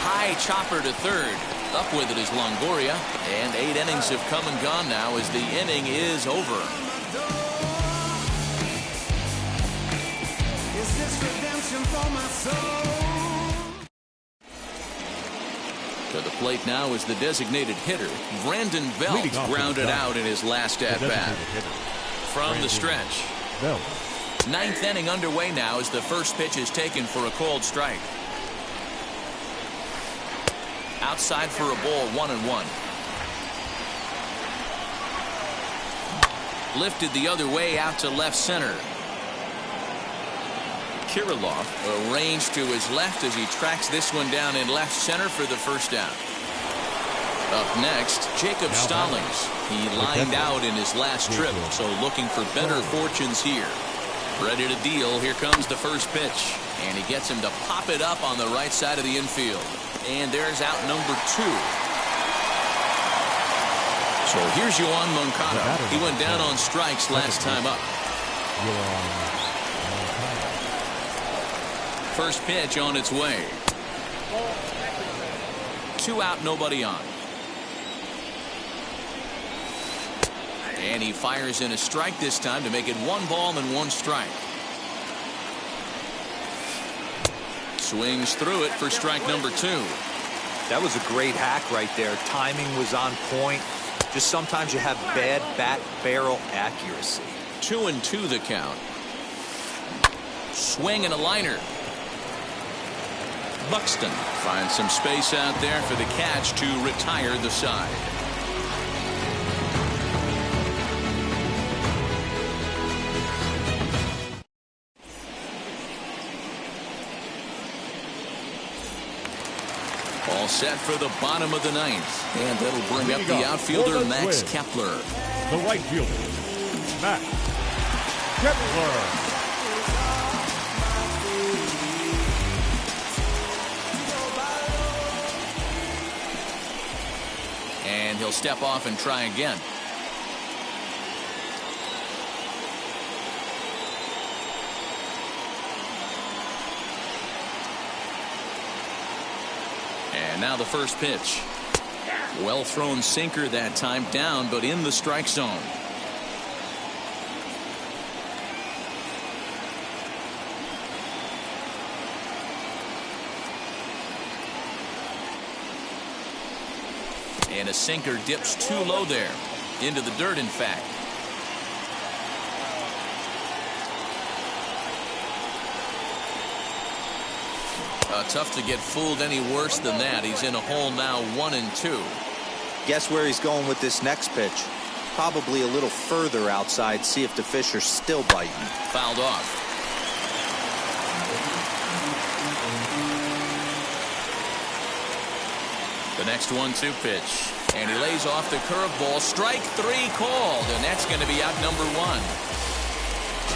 High chopper to third. Up with it is Longoria, and 8 innings have come and gone now as the inning is over. Is this redemption for my soul? To the plate now is the designated hitter. Brandon Belt Leading off grounded the out in his last at-bat. Designated hitter, From the Brandon stretch. Belt. 9th inning underway now as the first pitch is taken for a called strike. Outside for a ball, 1-1. Lifted the other way out to left center. Kirilloff arranged to his left as he tracks this one down in left center for the first down. Up next, Jacob Stallings. He lined out in his last trip, so looking for better fortunes here. Ready to deal. Here comes the first pitch. And he gets him to pop it up on the right side of the infield. And there's out number 2. So here's Yoan Moncada. He went down on strikes last time up. First pitch on its way. 2 out, nobody on. And he fires in a strike this time to make it 1 ball and 1 strike. Swings through it for strike number 2. That was a great hack right there. Timing was on point. Just sometimes you have bad bat barrel accuracy. 2-2 the count. Swing and a liner. Buxton finds some space out there for the catch to retire the side. All set for the bottom of the 9th. And that'll bring up the outfielder Max Kepler. The right fielder, Max Kepler. And he'll step off and try again. And now the first pitch. Well thrown sinker that time, down but in the strike zone. And a sinker dips too low there. Into the dirt, in fact. Tough to get fooled any worse than that. He's in a hole now, 1-2. Guess where he's going with this next pitch? Probably a little further outside. See if the fish are still biting. Fouled off. The next 1-2 pitch. And he lays off the curveball. Strike 3 called. And that's going to be out number 1.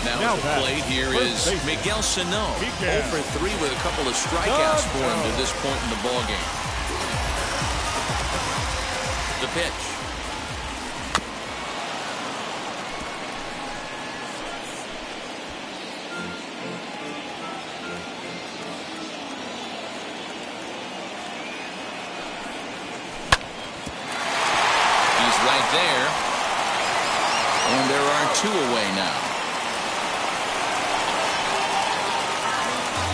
Now at the plate here is Miguel Sano. 0 for 3 with a couple of strikeouts for him to this point in the ballgame. The pitch. right there. And there are 2 away now.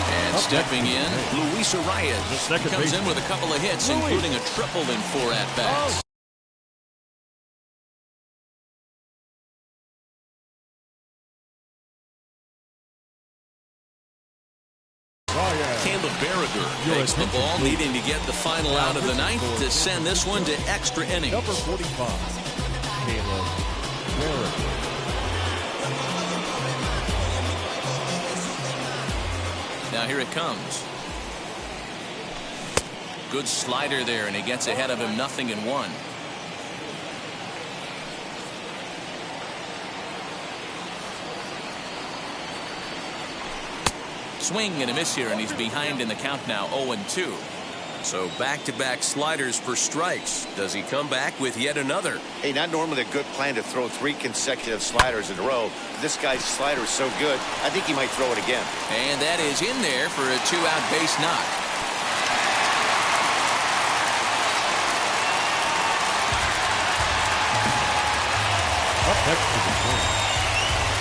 And stepping in, Luis Arias comes in with a couple of hits, including a triple in 4 at-bats. Caleb Berriger takes the ball, needing to get the final out of the ninth to send this one to extra innings. Number 45, Caleb Berriger. Now here it comes. Good slider there, and he gets ahead of him 0-1. Swing and a miss here, and he's behind in the count now, 0-2. So back-to-back sliders for strikes. Does he come back with yet another? Hey, not normally a good plan to throw 3 consecutive sliders in a row. This guy's slider is so good, I think he might throw it again. And that is in there for a 2-out base knock. Up next to the plate,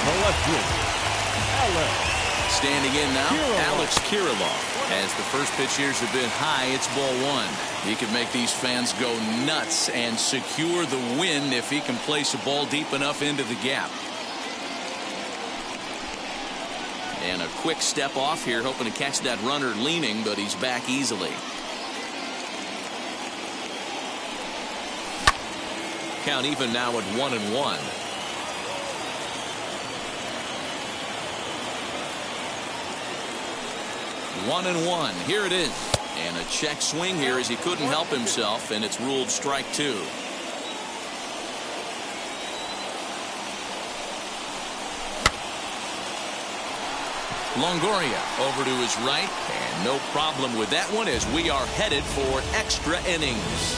the left fielder, Alex. Standing in now, Alex Kirilloff. As the first pitch years have been high, it's ball 1. He can make these fans go nuts and secure the win if he can place a ball deep enough into the gap. And a quick step off here, hoping to catch that runner leaning, but he's back easily. Count even now at 1-1. 1-1. Here it is. And a check swing here as he couldn't help himself, and it's ruled strike 2. Longoria over to his right, and no problem with that one as we are headed for extra innings.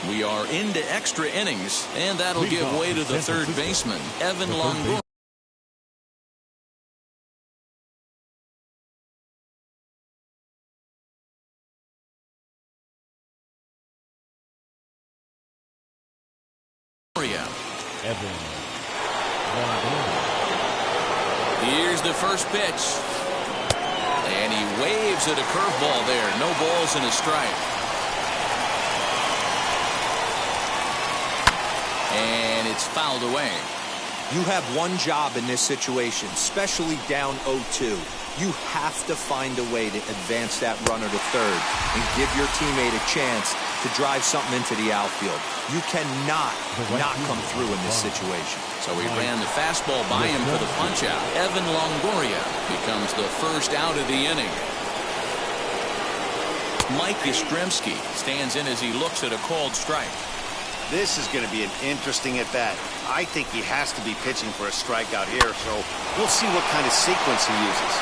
We are into extra innings, and that'll give way to the third baseman, Evan Longoria. Here's the first pitch. And he waves at a curveball there. No balls and a strike. And it's fouled away. You have one job in this situation, especially down 0-2. You have to find a way to advance that runner to third and give your teammate a chance to drive something into the outfield. You cannot not come through in this situation. So he ran the fastball by him for the punch-out. Evan Longoria becomes the first out of the inning. Mike Yastrzemski stands in as he looks at a called strike. This is going to be an interesting at-bat. I think he has to be pitching for a strikeout here, so we'll see what kind of sequence he uses.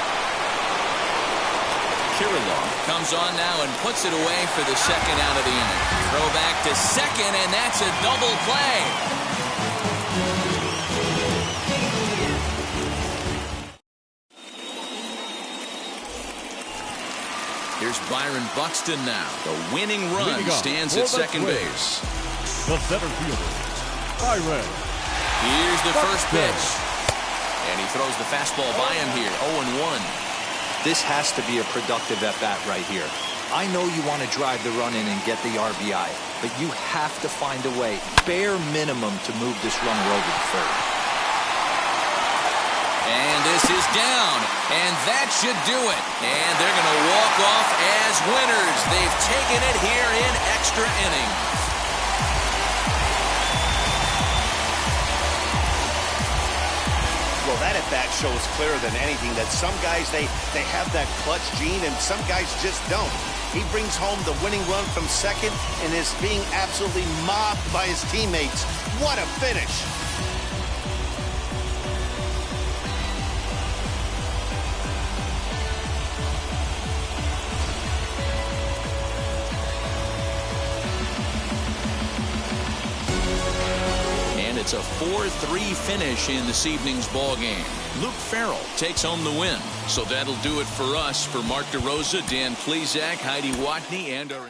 Kirilloff comes on now and puts it away for the second out of the inning. Throw back to second, and that's a double play. Here's Byron Buxton now. The winning run stands at second base. The center fielder, Byron. Here's the first pitch. And he throws the fastball by him here, 0-1. This has to be a productive at-bat right here. I know you want to drive the run in and get the RBI, but you have to find a way, bare minimum, to move this runner over to third. And this is down, and that should do it. And they're going to walk off as winners. They've taken it here in extra innings. Well, that at-bat shows clearer than anything that some guys, they have that clutch gene, and some guys just don't. He brings home the winning run from second and is being absolutely mobbed by his teammates. What a finish! It's a 4-3 finish in this evening's ball game. Luke Farrell takes home the win. So that'll do it for us. For Mark DeRosa, Dan Plezak, Heidi Watney, and our...